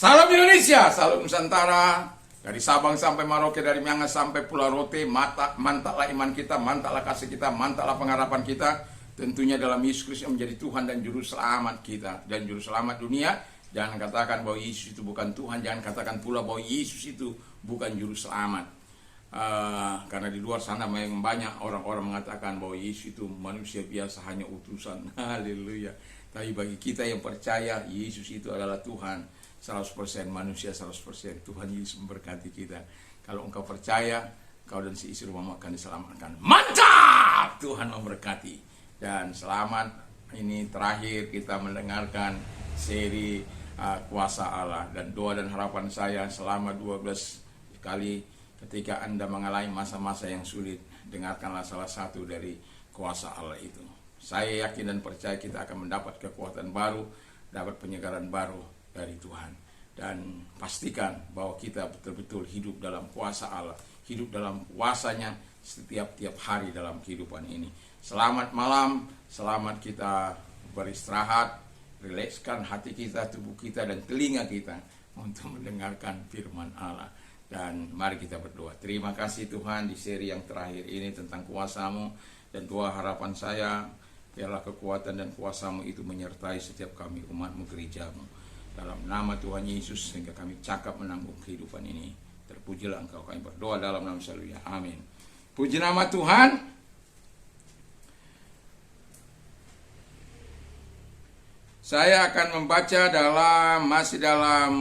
Salam Indonesia, salam Nusantara. Dari Sabang sampai Merauke, dari Miangas sampai Pulau Rote, mantaplah iman kita, mantaplah kasih kita, mantaplah pengharapan kita. Tentunya dalam Yesus Kristus yang menjadi Tuhan dan Juru Selamat kita dan Juru Selamat dunia. Jangan katakan bahwa Yesus itu bukan Tuhan, jangan katakan pula bahwa Yesus itu bukan Juru Selamat. Karena di luar sana banyak orang-orang mengatakan bahwa Yesus itu manusia biasa, hanya utusan. Haleluya. Tapi bagi kita yang percaya, Yesus itu adalah Tuhan 100%, manusia 100%. Tuhan Yesus memberkati kita. Kalau engkau percaya, kau dan si istri rumahmu akan diselamatkan. Mantap! Tuhan memberkati. Dan selamat, ini terakhir kita mendengarkan seri Kuasa Allah. Dan doa dan harapan saya selama 12 kali ketika Anda mengalami masa-masa yang sulit, dengarkanlah salah satu dari kuasa Allah itu. Saya yakin dan percaya kita akan mendapat kekuatan baru, dapat penyegaran baru dari Tuhan. Dan pastikan bahwa kita betul-betul hidup dalam kuasa Allah, hidup dalam kuasanya setiap hari dalam kehidupan ini. Selamat malam, selamat kita beristirahat, rilekskan hati kita, tubuh kita, dan telinga kita untuk mendengarkan firman Allah. Dan mari kita berdoa. Terima kasih Tuhan di seri yang terakhir ini tentang kuasa-Mu, dan doa harapan saya, biarlah kekuatan dan kuasa-Mu itu menyertai setiap kami umat-Mu, gereja-Mu. Dalam nama Tuhan Yesus, sehingga kami cakap menanggung kehidupan ini. Terpujilah Engkau, kami berdoa dalam nama Yesus. Amin. Puji nama Tuhan. Saya akan membaca masih dalam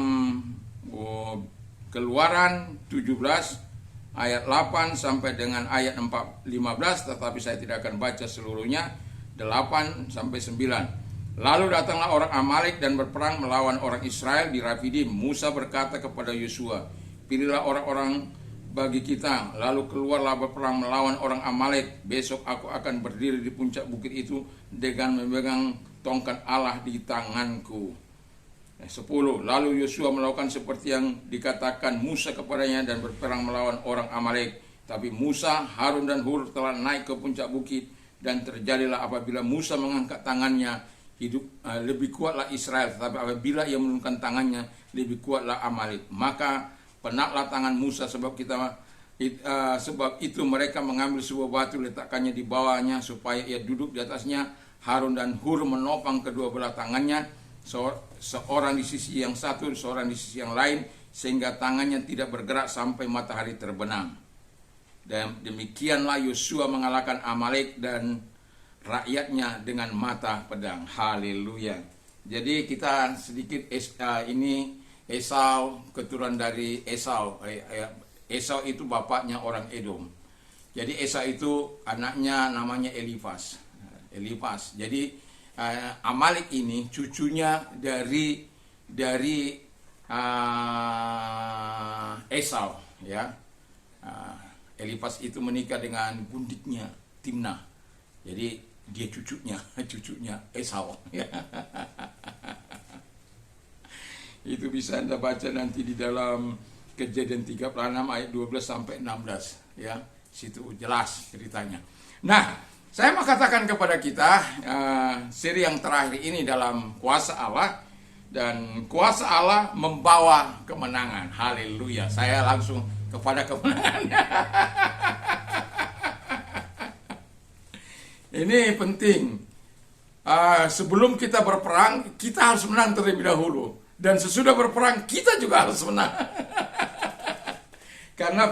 Keluaran 17 ayat 8 sampai dengan ayat 15, tetapi saya tidak akan baca seluruhnya. 8 sampai 9. Lalu datanglah orang Amalek dan berperang melawan orang Israel di Rafidim. Musa berkata kepada Yosua, pilihlah orang-orang bagi kita, lalu keluarlah berperang melawan orang Amalek. Besok aku akan berdiri di puncak bukit itu dengan memegang tongkat Allah di tanganku. 10. Lalu Yosua melakukan seperti yang dikatakan Musa kepadanya dan berperang melawan orang Amalek. Tapi Musa, Harun dan Hur telah naik ke puncak bukit, dan terjadilah apabila Musa mengangkat tangannya, lebih kuatlah Israel, tetapi apabila ia menurunkan tangannya, lebih kuatlah Amalek. Maka penatlah tangan Musa, sebab itu mereka mengambil sebuah batu, letakkannya di bawahnya supaya ia duduk di atasnya. Harun dan Hur menopang kedua belah tangannya, seorang di sisi yang satu, seorang di sisi yang lain, sehingga tangannya tidak bergerak sampai matahari terbenam. Dan demikianlah Yosua mengalahkan Amalek dan rakyatnya dengan mata pedang. Haleluya. Jadi kita sedikit ini Esau, keturunan dari Esau. Esau itu bapaknya orang Edom. Jadi Esau itu anaknya namanya Elifas. Jadi Amalek ini cucunya dari Esau, ya. Elifas itu menikah dengan bundiknya Timnah. Jadi dia cucunya Esau. Itu bisa Anda baca nanti di dalam Kejadian 36 ayat 12 sampai 16, ya. Situ jelas ceritanya. Nah, saya mau katakan kepada kita, seri yang terakhir ini dalam kuasa Allah, dan kuasa Allah membawa kemenangan. Haleluya. Saya langsung kepada kemenangan. Ini penting. Sebelum kita berperang, kita harus menang terlebih dahulu. Dan sesudah berperang, kita juga harus menang. Karena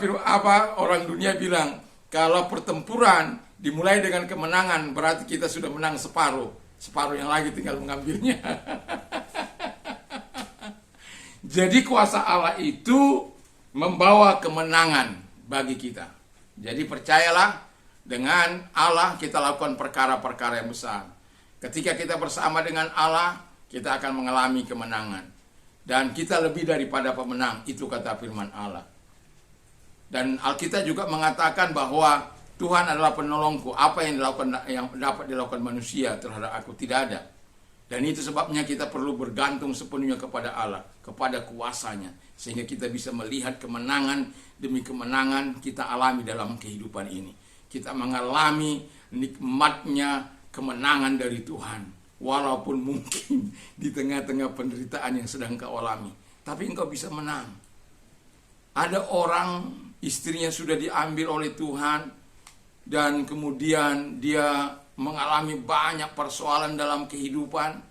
orang dunia bilang, kalau pertempuran dimulai dengan kemenangan, berarti kita sudah menang separuh yang lagi tinggal mengambilnya. Jadi kuasa Allah itu membawa kemenangan bagi kita. Jadi percayalah, dengan Allah kita lakukan perkara-perkara yang besar. Ketika kita bersama dengan Allah, kita akan mengalami kemenangan. Dan kita lebih daripada pemenang, itu kata firman Allah. Dan Alkitab juga mengatakan bahwa Tuhan adalah penolongku. Apa yang dapat dilakukan manusia terhadap aku tidak ada. Dan itu sebabnya kita perlu bergantung sepenuhnya kepada Allah, kepada kuasanya, sehingga kita bisa melihat kemenangan demi kemenangan kita alami dalam kehidupan ini. Kita mengalami nikmatnya kemenangan dari Tuhan, walaupun mungkin di tengah-tengah penderitaan yang sedang kau alami. tapi engkau bisa menang. Ada orang istrinya sudah diambil oleh Tuhan dan kemudian dia mengalami banyak persoalan dalam kehidupan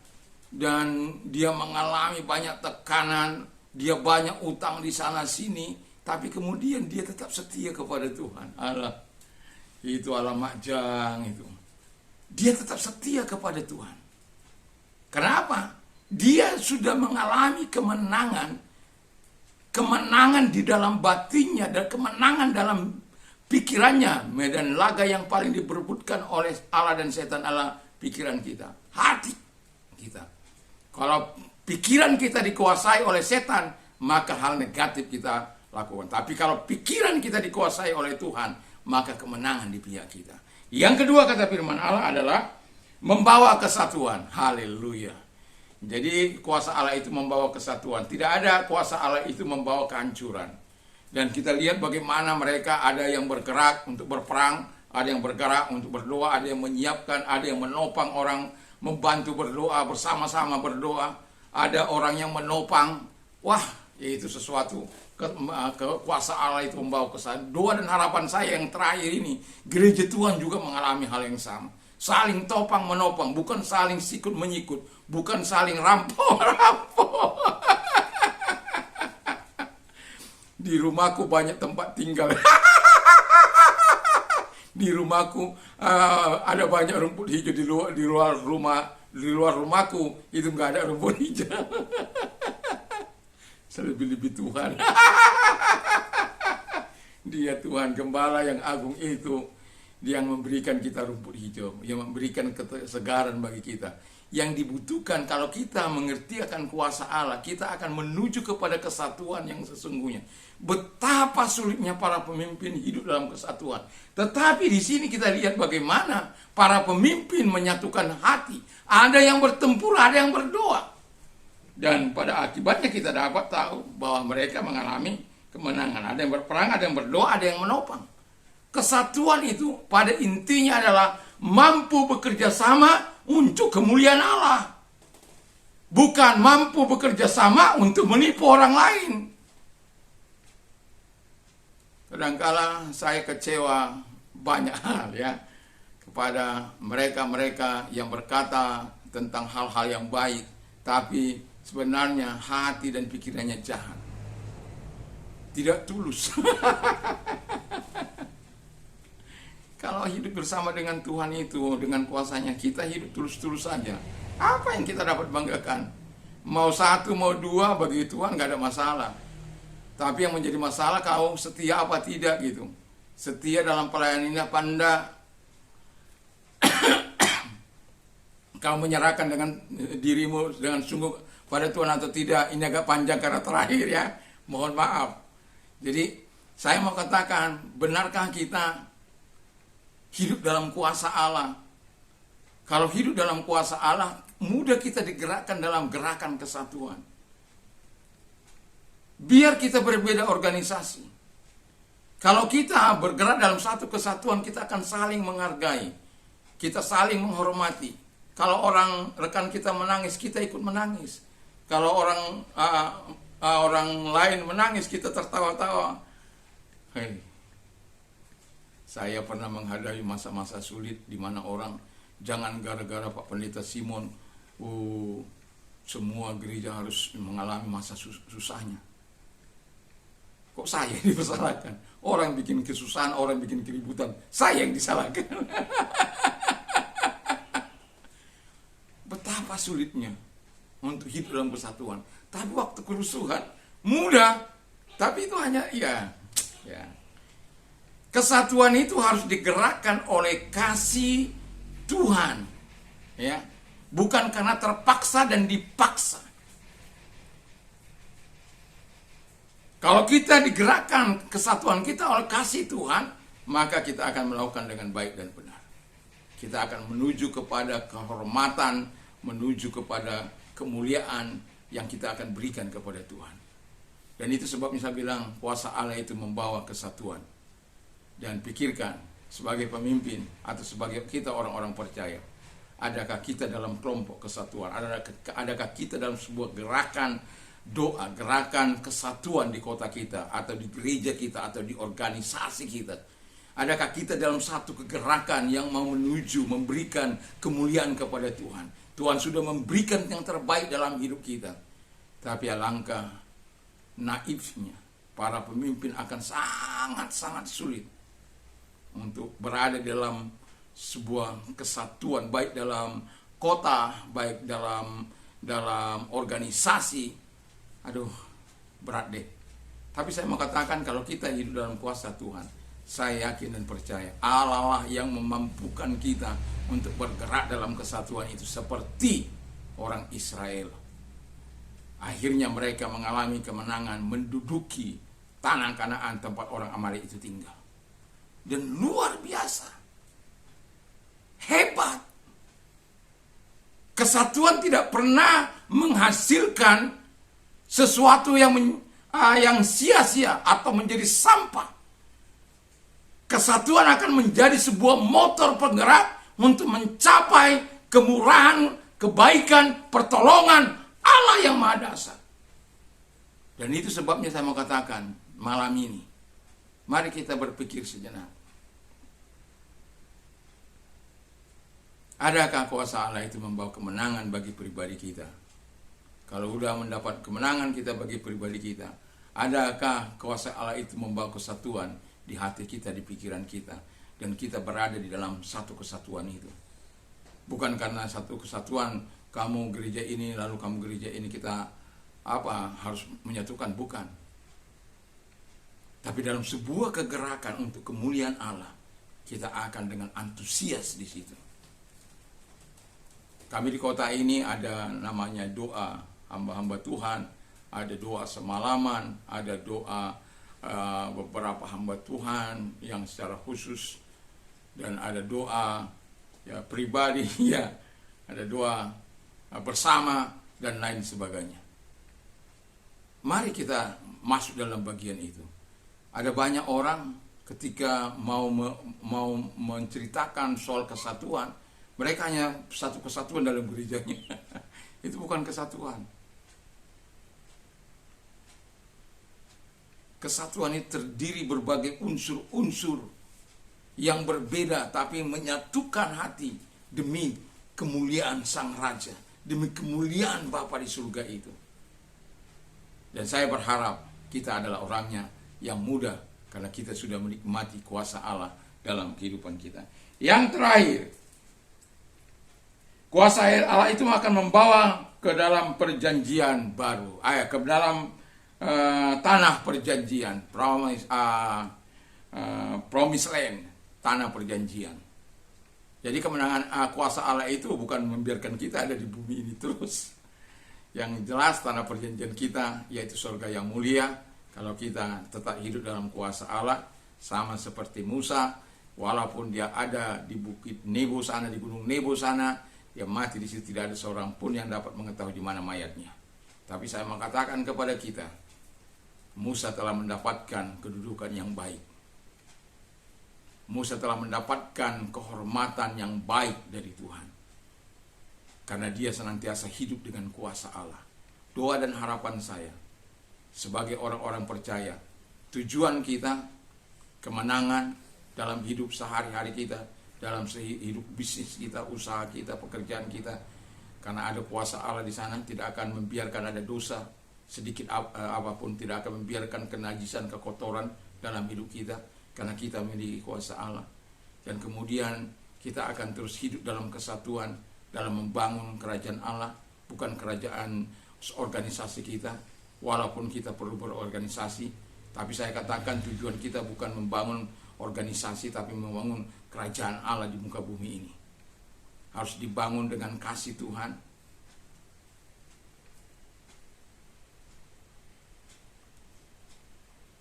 dan dia mengalami banyak tekanan, dia banyak utang di sana sini, tapi kemudian dia tetap setia kepada Tuhan. Allah, itu alamat jang itu. Dia tetap setia kepada Tuhan. Kenapa? Dia sudah mengalami kemenangan di dalam batinnya dan kemenangan dalam pikirannya. Medan laga yang paling diperebutkan oleh Allah dan setan adalah pikiran kita, hati kita. Kalau pikiran kita dikuasai oleh setan, maka hal negatif kita lakukan. Tapi kalau pikiran kita dikuasai oleh Tuhan, maka kemenangan di pihak kita. Yang kedua, kata firman Allah adalah membawa kesatuan. Haleluya. Jadi kuasa Allah itu membawa kesatuan. Tidak ada kuasa Allah itu membawa kehancuran. Dan kita lihat bagaimana mereka ada yang bergerak untuk berperang, ada yang bergerak untuk berdoa, ada yang menyiapkan, ada yang menopang orang, membantu berdoa, bersama-sama berdoa. Ada orang yang menopang. Wah, itu sesuatu. Kuasa Allah itu membawa kesatuan. Doa dan harapan saya yang terakhir ini, gereja Tuhan juga mengalami hal yang sama. Saling topang menopang, bukan saling sikut menyikut, bukan saling rampok. Di rumahku banyak tempat tinggal. Di rumahku ada banyak rumput hijau. Di luar rumahku itu nggak ada rumput hijau. Selebih-lebih Tuhan. Dia Tuhan Gembala yang agung itu. Dia yang memberikan kita rumput hijau, yang memberikan kesegaran bagi kita. Yang dibutuhkan kalau kita mengerti akan kuasa Allah, kita akan menuju kepada kesatuan yang sesungguhnya. Betapa sulitnya para pemimpin hidup dalam kesatuan. Tetapi di sini kita lihat bagaimana para pemimpin menyatukan hati. Ada yang bertempur, ada yang berdoa. Dan pada akibatnya kita dapat tahu bahwa mereka mengalami kemenangan. Ada yang berperang, ada yang berdoa, ada yang menopang. Kesatuan itu pada intinya adalah mampu bekerja sama untuk kemuliaan Allah. Bukan mampu bekerja sama untuk menipu orang lain. Kadangkala saya kecewa banyak hal ya kepada mereka-mereka yang berkata tentang hal-hal yang baik, tapi sebenarnya hati dan pikirannya jahat. Tidak tulus. Kalau hidup bersama dengan Tuhan itu, dengan kuasanya, kita hidup tulus-tulus saja. Apa yang kita dapat banggakan? Mau satu, mau dua, bagi Tuhan gak ada masalah. Tapi yang menjadi masalah, kau setia apa tidak gitu. Setia dalam pelayanan ini apa enggak? Kau menyerahkan dengan dirimu dengan sungguh pada Tuhan atau tidak. Ini agak panjang karena terakhir ya. Mohon maaf. Jadi saya mau katakan, benarkah kita hidup dalam kuasa Allah? Kalau hidup dalam kuasa Allah, mudah kita digerakkan dalam gerakan kesatuan. Biar kita berbeda organisasi. Kalau kita bergerak dalam satu kesatuan, kita akan saling menghargai. Kita saling menghormati. Kalau orang rekan kita menangis, kita ikut menangis. Kalau orang lain menangis, kita tertawa-tawa. Hei, saya pernah menghadapi masa-masa sulit di mana orang, jangan gara-gara Pak Pendeta Simon, semua gereja harus mengalami masa susahnya. Kok saya yang disalahkan? Orang bikin kesusahan, orang bikin keributan, saya yang disalahkan. Betapa sulitnya untuk hidup dalam kesatuan. Tapi waktu kerusuhan, mudah. Tapi itu hanya, ya. Kesatuan itu harus digerakkan oleh kasih Tuhan, ya, bukan karena terpaksa dan dipaksa. Kalau kita digerakkan kesatuan kita oleh kasih Tuhan, maka kita akan melakukan dengan baik dan benar. Kita akan menuju kepada kehormatan, menuju kepada kemuliaan yang kita akan berikan kepada Tuhan. Dan itu sebabnya saya bilang kuasa Allah itu membawa kesatuan. Dan pikirkan sebagai pemimpin atau sebagai kita orang-orang percaya, adakah kita dalam kelompok kesatuan? Adakah kita dalam sebuah gerakan doa, gerakan kesatuan di kota kita, atau di gereja kita, atau di organisasi kita? Adakah kita dalam satu kegerakan yang mau menuju memberikan kemuliaan kepada Tuhan? Tuhan sudah memberikan yang terbaik dalam hidup kita. Tapi alangkah naifnya para pemimpin akan sangat-sangat sulit untuk berada dalam sebuah kesatuan, baik dalam kota, baik dalam organisasi. Aduh, berat deh. Tapi saya mau katakan, kalau kita hidup dalam kuasa Tuhan, saya yakin dan percaya Allah lah yang memampukan kita untuk bergerak dalam kesatuan itu seperti orang Israel. Akhirnya mereka mengalami kemenangan, menduduki tanah Kanaan tempat orang Amalek itu tinggal. Dan luar biasa, hebat. Kesatuan tidak pernah menghasilkan sesuatu yang sia-sia atau menjadi sampah. Kesatuan akan menjadi sebuah motor penggerak untuk mencapai kemurahan, kebaikan, pertolongan Allah yang Maha Dasar. Dan itu sebabnya saya mau katakan malam ini, mari kita berpikir sejenak. Adakah kuasa Allah itu membawa kemenangan bagi pribadi kita? Kalau sudah mendapat kemenangan kita bagi pribadi kita, adakah kuasa Allah itu membawa kesatuan di hati kita, di pikiran kita, dan kita berada di dalam satu kesatuan itu? Bukan karena satu kesatuan kamu gereja ini lalu kamu gereja ini kita harus menyatukan, bukan. Tapi dalam sebuah kegerakan untuk kemuliaan Allah, kita akan dengan antusias di situ. Kami di kota ini ada namanya doa hamba-hamba Tuhan, ada doa semalaman, ada doa beberapa hamba Tuhan yang secara khusus, dan ada doa pribadi, ada doa bersama dan lain sebagainya. Mari kita masuk dalam bagian itu. Ada banyak orang ketika mau menceritakan soal kesatuan, mereka hanya satu kesatuan dalam gerejanya. Itu bukan kesatuan. Kesatuan ini terdiri berbagai unsur-unsur yang berbeda, tapi menyatukan hati demi kemuliaan Sang Raja, demi kemuliaan Bapa di surga itu. Dan saya berharap kita adalah orangnya yang mudah, karena kita sudah menikmati kuasa Allah dalam kehidupan kita. Yang terakhir, kuasa Allah itu akan membawa ke dalam perjanjian baru, ke dalam tanah perjanjian, promised land, tanah perjanjian. Jadi kemenangan kuasa Allah itu bukan membiarkan kita ada di bumi ini terus. Yang jelas tanah perjanjian kita yaitu surga yang mulia. Kalau kita tetap hidup dalam kuasa Allah, sama seperti Musa, walaupun dia ada di bukit Nebo sana, di gunung Nebo sana, dia mati di situ, tidak ada seorang pun yang dapat mengetahui di mana mayatnya. Tapi saya mengatakan kepada kita, Musa telah mendapatkan kedudukan yang baik. Musa telah mendapatkan kehormatan yang baik dari Tuhan, karena dia senantiasa hidup dengan kuasa Allah. Doa dan harapan saya sebagai orang-orang percaya, tujuan kita kemenangan dalam hidup sehari-hari kita, dalam hidup bisnis kita, usaha kita, pekerjaan kita, karena ada kuasa Allah di sana. Tidak akan membiarkan ada dosa sedikit apapun, tidak akan membiarkan kenajisan, kekotoran dalam hidup kita, karena kita memiliki kuasa Allah. Dan kemudian kita akan terus hidup dalam kesatuan, dalam membangun kerajaan Allah, bukan kerajaan organisasi kita. Walaupun kita perlu berorganisasi, tapi saya katakan tujuan kita bukan membangun organisasi, tapi membangun kerajaan Allah di muka bumi ini. Harus dibangun dengan kasih Tuhan.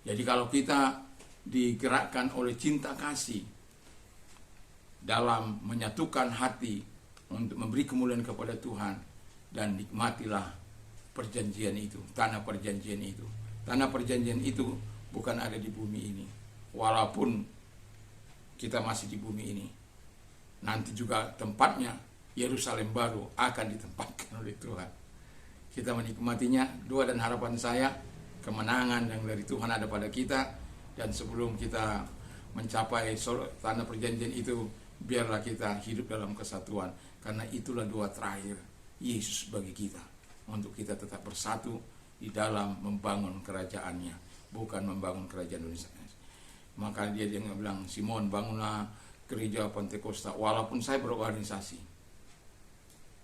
Jadi kalau kita digerakkan oleh cinta kasih dalam menyatukan hati untuk memberi kemuliaan kepada Tuhan, dan nikmatilah perjanjian itu, tanah perjanjian itu. Tanah perjanjian itu bukan ada di bumi ini, walaupun kita masih di bumi ini. Nanti juga tempatnya Yerusalem baru akan ditempatkan oleh Tuhan. kita menikmatinya. Doa dan harapan saya, kemenangan yang dari Tuhan ada pada kita. Dan sebelum kita mencapai tanah perjanjian itu, biarlah kita hidup dalam kesatuan. Karena itulah doa terakhir Yesus bagi kita, untuk kita tetap bersatu di dalam membangun kerajaannya, bukan membangun kerajaan Indonesia. Maka dia bilang, Simon, bangunlah gereja Pentakosta. Walaupun saya berorganisasi,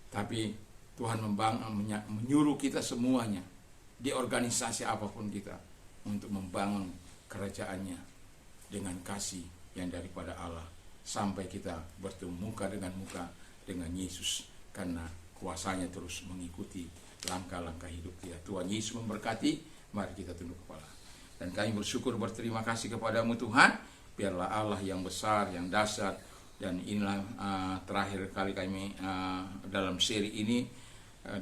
tapi Tuhan menyuruh kita semuanya di organisasi apapun kita untuk membangun kerajaannya dengan kasih yang daripada Allah, sampai kita bertemu muka dengan Yesus, karena kuasanya terus mengikuti langkah-langkah hidup kita. Tuhan Yesus memberkati. Mari kita tunduk kepala. Dan kami bersyukur, berterima kasih kepadamu Tuhan. Biarlah Allah yang besar, yang dahsyat. Dan inilah terakhir kali kami dalam seri ini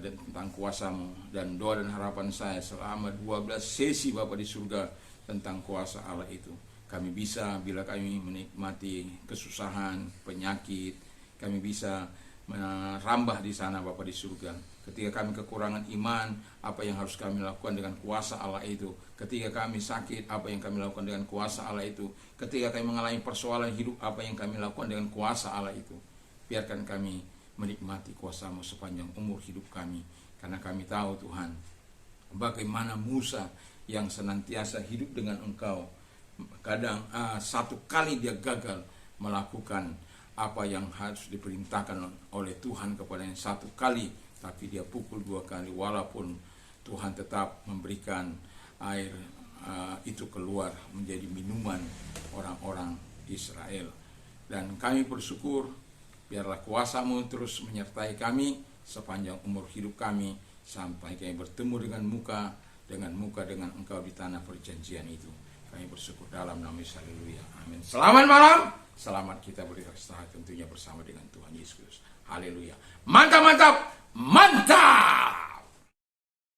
tentang kuasamu. Dan doa dan harapan saya selama 12 sesi Bapa di surga tentang kuasa Allah itu. Kami bisa, bila kami menikmati kesusahan, penyakit, kami bisa merambah di sana Bapa di surga. Ketika kami kekurangan iman, apa yang harus kami lakukan dengan kuasa Allah itu. Ketika kami sakit, apa yang kami lakukan dengan kuasa Allah itu. Ketika kami mengalami persoalan hidup, apa yang kami lakukan dengan kuasa Allah itu. Biarkan kami menikmati kuasa-Mu sepanjang umur hidup kami. Karena kami tahu Tuhan, bagaimana Musa yang senantiasa hidup dengan Engkau, kadang satu kali dia gagal melakukan apa yang harus diperintahkan oleh Tuhan kepadanya satu kali, tapi dia pukul 2 kali, walaupun Tuhan tetap memberikan air itu keluar menjadi minuman orang-orang Israel. Dan kami bersyukur, biarlah kuasa-Mu terus menyertai kami sepanjang umur hidup kami, sampai kami bertemu dengan muka dengan Engkau di tanah perjanjian itu. Kami bersyukur dalam nama Yesus. Haleluya. Amin. Selamat malam. Selamat kita beristirahat tentunya bersama dengan Tuhan Yesus. Haleluya. Mantap, mantap.